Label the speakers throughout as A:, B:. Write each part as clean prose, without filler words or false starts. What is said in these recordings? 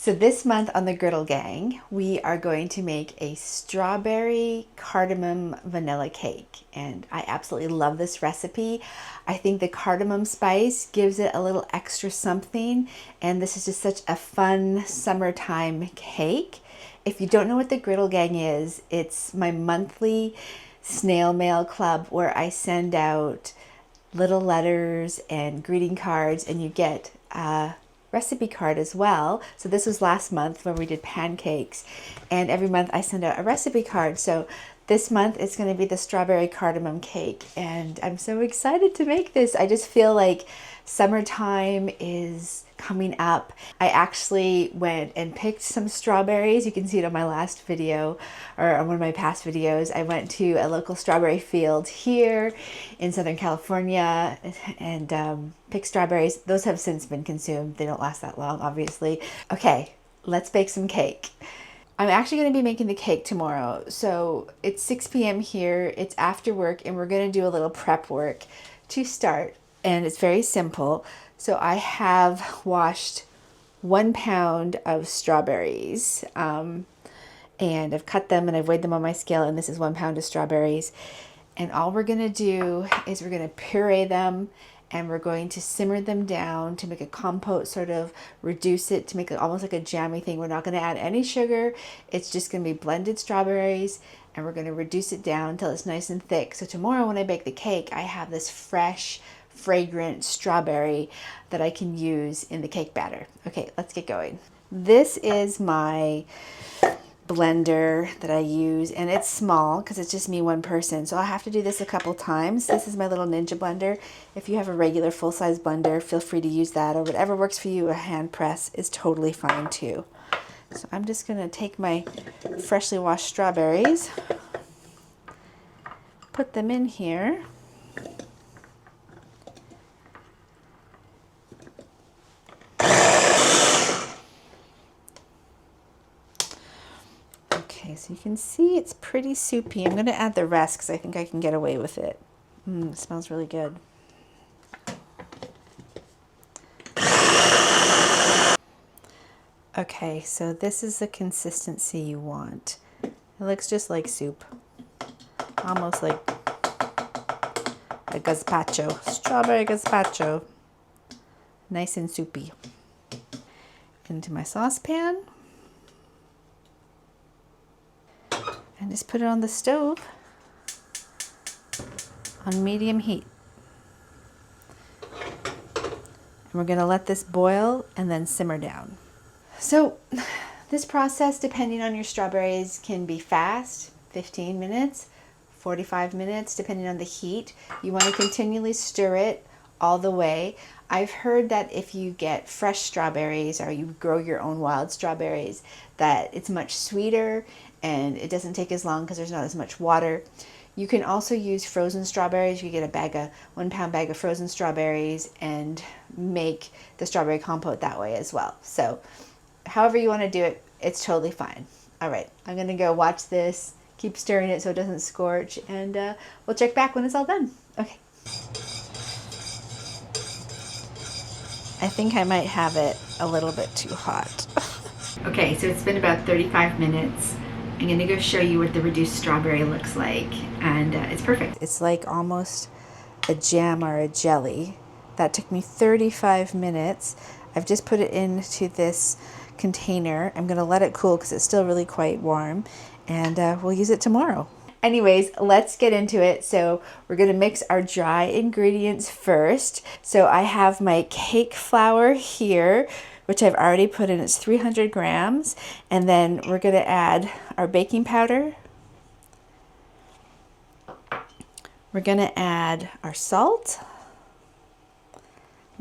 A: So this month on the Griddle Gang, we are going to make a strawberry cardamom vanilla cake. And I absolutely love this recipe. I think the cardamom spice gives it a little extra something. And this is just such a fun summertime cake. If you don't know what the Griddle Gang is, it's my monthly snail mail club where I send out little letters and greeting cards, and you get recipe card as well. So this was last month when we did pancakes, and every month I send out a recipe card. So this month it's going to be the strawberry cardamom cake, and I'm so excited to make this. I just feel like summertime is coming up. I actually went and picked some strawberries. You can see it on my last video or on one of my past videos. I went to a local strawberry field here in Southern California and picked strawberries. Those have since been consumed. They don't last that long, obviously. Okay, let's bake some cake. I'm actually going to be making the cake tomorrow. So it's 6 p.m. here. It's after work, and we're going to do a little prep work to start. And it's very simple. So I have washed 1 pound of strawberries and I've cut them and I've weighed them on my scale, and this is 1 pound of strawberries. And all we're going to do is we're going to puree them, and we're going to simmer them down to make a compote, sort of reduce it to make it almost like a jammy thing. We're not going to add any sugar. It's just going to be blended strawberries, and we're going to reduce it down until it's nice and thick. So tomorrow when I bake the cake, I have this fresh, fragrant strawberry that I can use in the cake batter. Okay, let's get going. This is my blender that I use, and it's small because it's just me, one person, so I'll have to do this a couple times. This is my little Ninja blender. If you have a regular full-size blender, feel free to use that, or whatever works for you. A hand press is totally fine too. So I'm just going to take my freshly washed strawberries, put them in here. Okay, so you can see it's pretty soupy. I'm going to add the rest because I think I can get away with it. It smells really good. Okay, so this is the consistency you want. It looks just like soup. Almost like a gazpacho. Strawberry gazpacho. Nice and soupy. Into my saucepan. And just put it on the stove on medium heat. And we're going to let this boil and then simmer down. So this process, depending on your strawberries, can be fast, 15 minutes, 45 minutes, depending on the heat. You want to continually stir it all the way. I've heard that if you get fresh strawberries or you grow your own wild strawberries, that it's much sweeter and it doesn't take as long because there's not as much water. You can also use frozen strawberries. You get a bag of 1 pound bag of frozen strawberries and make the strawberry compote that way as well. So however you want to do it, it's totally fine. All right, I'm going to go watch this, keep stirring it so it doesn't scorch, and we'll check back when it's all done. Okay. I think I might have it a little bit too hot. Okay, so it's been about 35 minutes. I'm going to go show you what the reduced strawberry looks like, and it's perfect. It's like almost a jam or a jelly. That took me 35 minutes. I've just put it into this container. I'm going to let it cool because it's still really quite warm, and we'll use it tomorrow. Anyways, let's get into it. So we're going to mix our dry ingredients first. So I have my cake flour here, which I've already put in. It's 300 grams. And then we're going to add our baking powder. We're going to add our salt.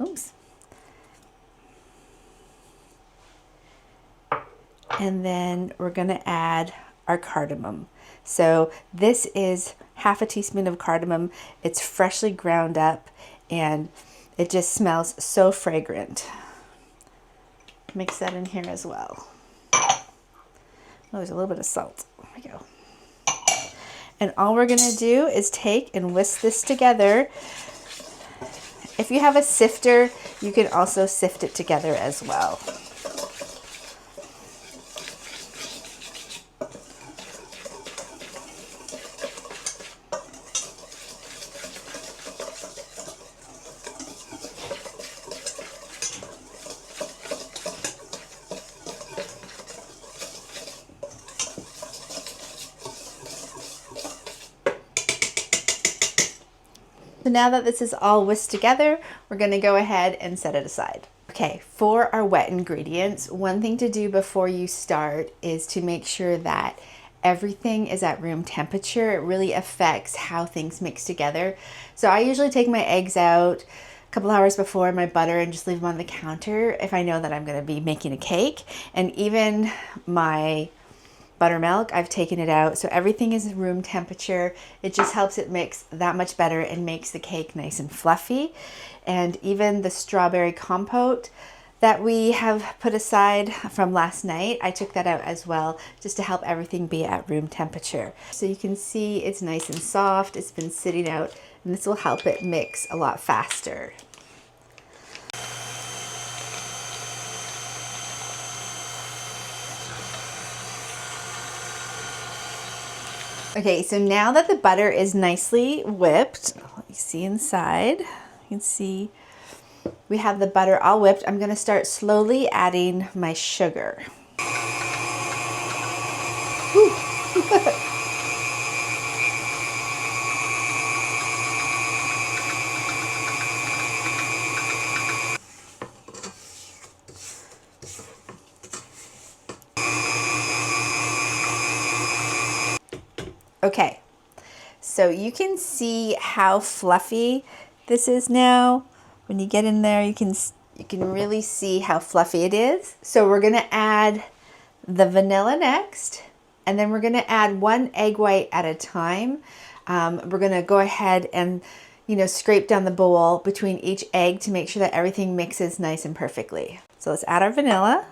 A: Oops. And then we're going to add our cardamom. So this is half a teaspoon of cardamom. It's freshly ground up and it just smells so fragrant. Mix that in here as well. Oh, there's a little bit of salt. There we go. And all we're going to do is take and whisk this together. If you have a sifter, you can also sift it together as well. So now that this is all whisked together, we're gonna go ahead and set it aside. Okay, for our wet ingredients, one thing to do before you start is to make sure that everything is at room temperature. It really affects how things mix together. So I usually take my eggs out a couple hours before, my butter, and just leave them on the counter if I know that I'm gonna be making a cake. And even my buttermilk, I've taken it out, so everything is room temperature. It just helps it mix that much better and makes the cake nice and fluffy. And even the strawberry compote that we have put aside from last night, I took that out as well, just to help everything be at room temperature. So you can see it's nice and soft, it's been sitting out, and this will help it mix a lot faster. Okay, so now that the butter is nicely whipped, let me see inside, you can see we have the butter all whipped. I'm gonna start slowly adding my sugar. Okay, so you can see how fluffy this is now. When you get in there, you can really see how fluffy it is. So we're gonna add the vanilla next, and then we're gonna add 1 egg white at a time. We're gonna go ahead and scrape down the bowl between each egg to make sure that everything mixes nice and perfectly. So let's add our vanilla.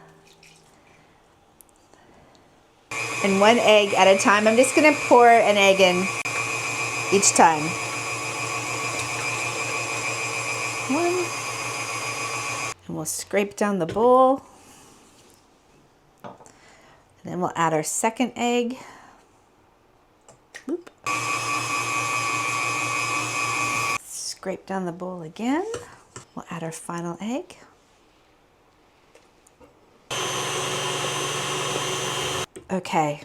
A: And 1 egg at a time. I'm just gonna pour an egg in each time. 1. And we'll scrape down the bowl. And then we'll add our second egg. Oop. Scrape down the bowl again. We'll add our final egg. Okay,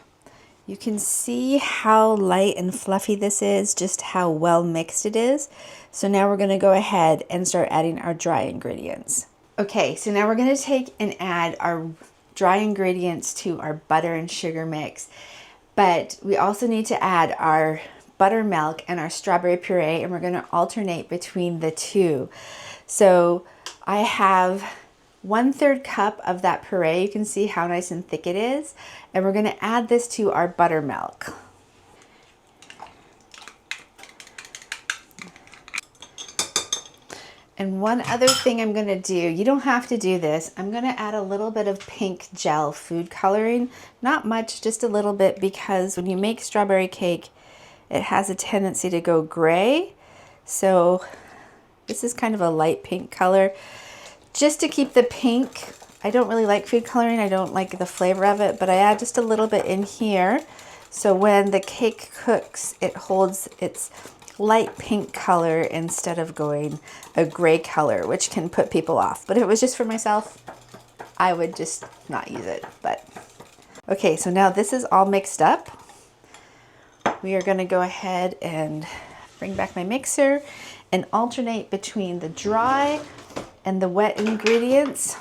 A: you can see how light and fluffy this is, just how well mixed it is. So now we're gonna go ahead and start adding our dry ingredients. Okay, so now we're gonna take and add our dry ingredients to our butter and sugar mix. But we also need to add our buttermilk and our strawberry puree, and we're gonna alternate between the two. So I have 1/3 cup of that puree. You can see how nice and thick it is. And we're gonna add this to our buttermilk. And one other thing I'm gonna do, you don't have to do this, I'm gonna add a little bit of pink gel food coloring. Not much, just a little bit, because when you make strawberry cake, it has a tendency to go gray. So this is kind of a light pink color. Just to keep the pink, I don't really like food coloring, I don't like the flavor of it, but I add just a little bit in here. So when the cake cooks, it holds its light pink color instead of going a gray color, which can put people off. But if it was just for myself, I would just not use it. But okay, so now this is all mixed up. We are gonna go ahead and bring back my mixer and alternate between the dry and the wet ingredients.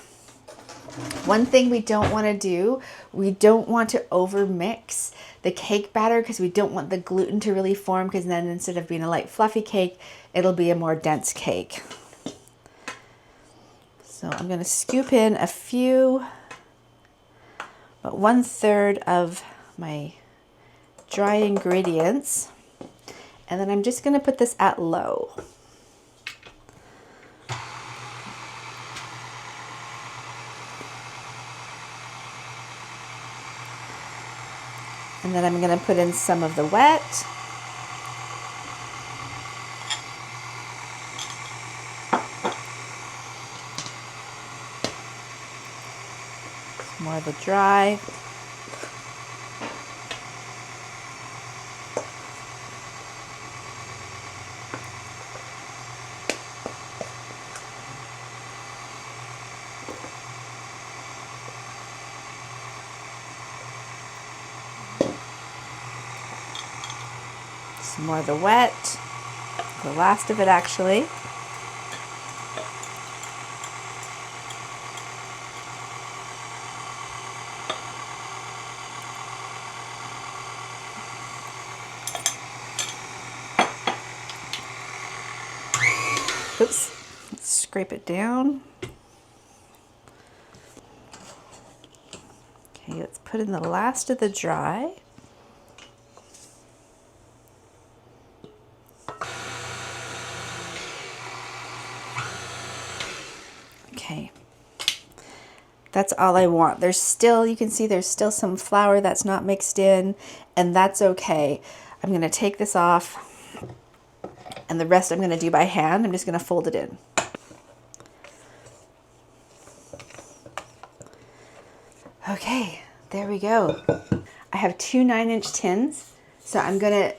A: One thing we don't want to do, we don't want to over mix the cake batter, because we don't want the gluten to really form, because then instead of being a light fluffy cake, it'll be a more dense cake. So I'm going to scoop in a few, about 1/3 of my dry ingredients, and then I'm just going to put this at low. And then I'm going to put in some of the wet. Some more of the dry. Some more of the wet. the last of it actually. Oops, let's scrape it down. Okay, let's put in the last of the dry. Okay, that's all I want. There's still, you can see there's still some flour that's not mixed in, and that's okay. I'm gonna take this off, and the rest I'm gonna do by hand. I'm just gonna fold it in. Okay, there we go. I have two 9-inch tins, so I'm gonna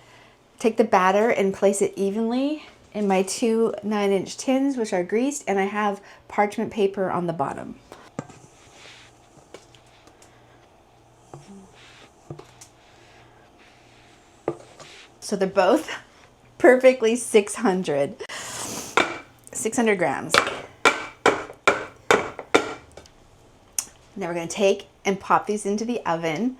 A: take the batter and place it evenly in my two 9-inch tins, which are greased, and I have parchment paper on the bottom. So they're both perfectly 600 grams. Now we're going to take and pop these into the oven.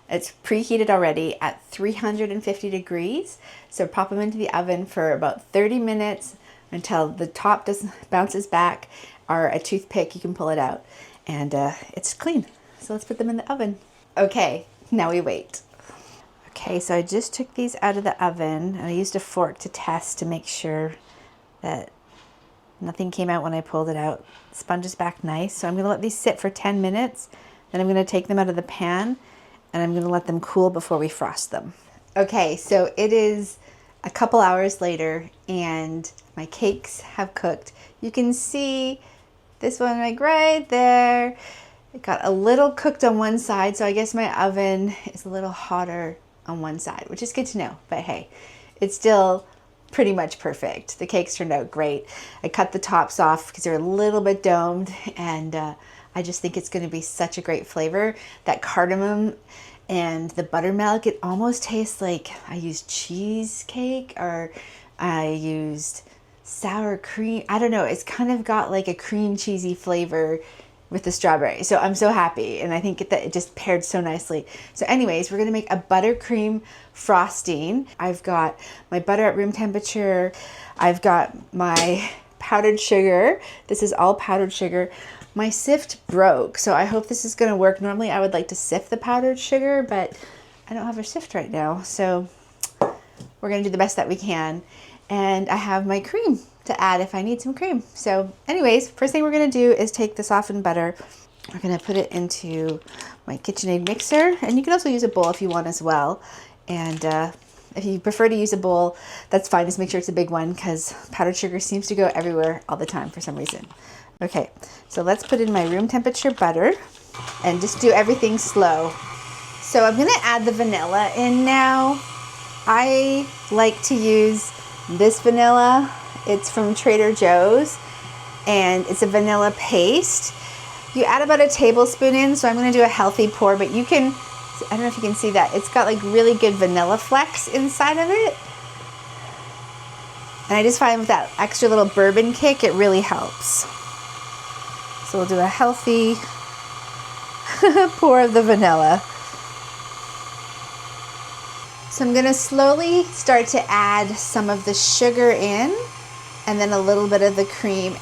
A: It's preheated already at 350 degrees. So pop them into the oven for about 30 minutes until the top bounces back, or a toothpick, you can pull it out, and it's clean. So let's put them in the oven. Okay, now we wait. Okay, so I just took these out of the oven, and I used a fork to test to make sure that nothing came out when I pulled it out. The sponge is back nice. So I'm going to let these sit for 10 minutes. Then I'm going to take them out of the pan, and I'm going to let them cool before we frost them. Okay, so it is a couple hours later, and my cakes have cooked. You can see this one like right there. It got a little cooked on one side, so I guess my oven is a little hotter on one side, which is good to know. But hey, it's still pretty much perfect. The cakes turned out great. I cut the tops off because they're a little bit domed, and I just think it's going to be such a great flavor. That cardamom and the buttermilk, it almost tastes like I used cheesecake, or I used sour cream. I don't know. It's kind of got like a cream cheesy flavor with the strawberry. So I'm so happy, and I think that it just paired so nicely. So anyways, we're gonna make a buttercream frosting. I've got my butter at room temperature. I've got my powdered sugar. This is all powdered sugar. My sift broke, so I hope this is gonna work. Normally I would like to sift the powdered sugar, but I don't have a sift right now. So we're gonna do the best that we can. And I have my cream to add if I need some cream. So anyways, first thing we're gonna do is take the softened butter. We're gonna put it into my KitchenAid mixer, and you can also use a bowl if you want as well. And if you prefer to use a bowl, that's fine. Just make sure it's a big one, because powdered sugar seems to go everywhere all the time for some reason. Okay, so let's put in my room temperature butter and just do everything slow. So I'm gonna add the vanilla in now. I like to use this vanilla. It's from Trader Joe's, and it's a vanilla paste. You add about a tablespoon in, so I'm gonna do a healthy pour, but you can, I don't know if you can see that, it's got like really good vanilla flecks inside of it. And I just find with that extra little bourbon kick, it really helps. So we'll do a healthy pour of the vanilla. So I'm gonna slowly start to add some of the sugar in, and then a little bit of the cream.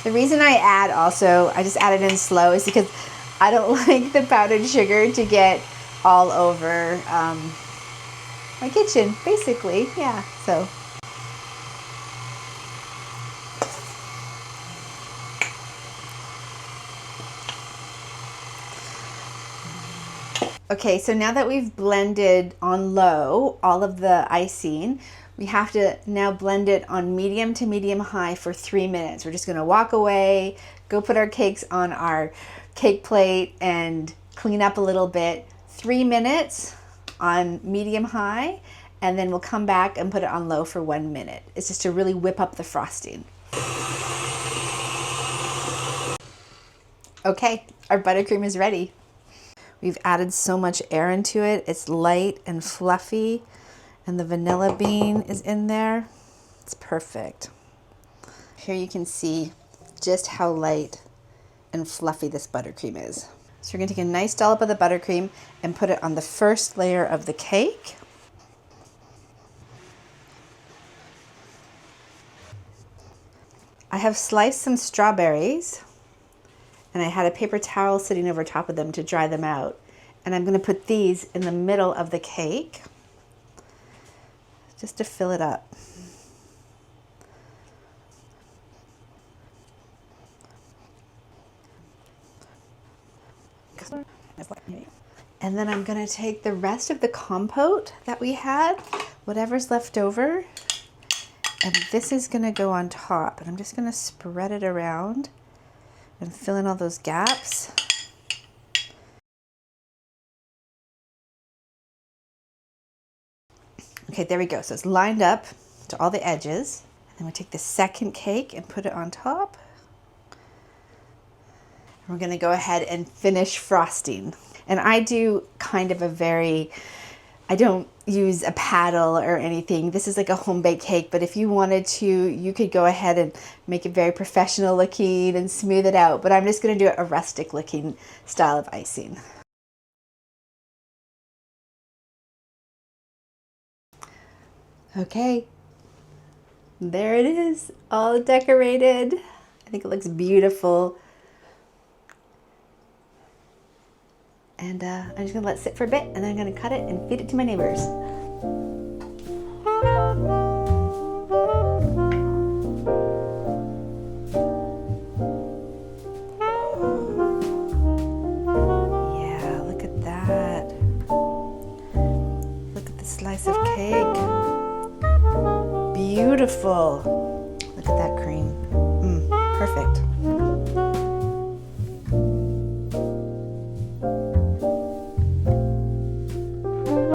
A: The reason I add also, I just add it in slow, is because I don't like the powdered sugar to get all over my kitchen, basically. Yeah, so. Okay, so now that we've blended on low all of the icing, we have to now blend it on medium to medium high for 3 minutes. We're just gonna walk away, go put our cakes on our cake plate, and clean up a little bit. 3 minutes on medium high, and then we'll come back and put it on low for 1 minute. It's just to really whip up the frosting. Okay, our buttercream is ready. We've added so much air into it. It's light and fluffy, and the vanilla bean is in there. It's perfect. Here you can see just how light and fluffy this buttercream is. So we're gonna take a nice dollop of the buttercream and put it on the first layer of the cake. I have sliced some strawberries, and I had a paper towel sitting over top of them to dry them out. And I'm gonna put these in the middle of the cake just to fill it up. And then I'm gonna take the rest of the compote that we had, whatever's left over, and this is gonna go on top. And I'm just gonna spread it around and fill in all those gaps. Okay, there we go. So it's lined up to all the edges. And then we take the second cake and put it on top. And we're gonna go ahead and finish frosting. And I do kind of I don't use a paddle or anything. This is like a home baked cake, but if you wanted to, you could go ahead and make it very professional looking and smooth it out. But I'm just gonna do a rustic looking style of icing. Okay, there it is, all decorated. I think it looks beautiful. And I'm just gonna let it sit for a bit, and then I'm gonna cut it and feed it to my neighbors. Yeah, look at that. Look at the slice of cake. Beautiful. Look at that cream. Perfect.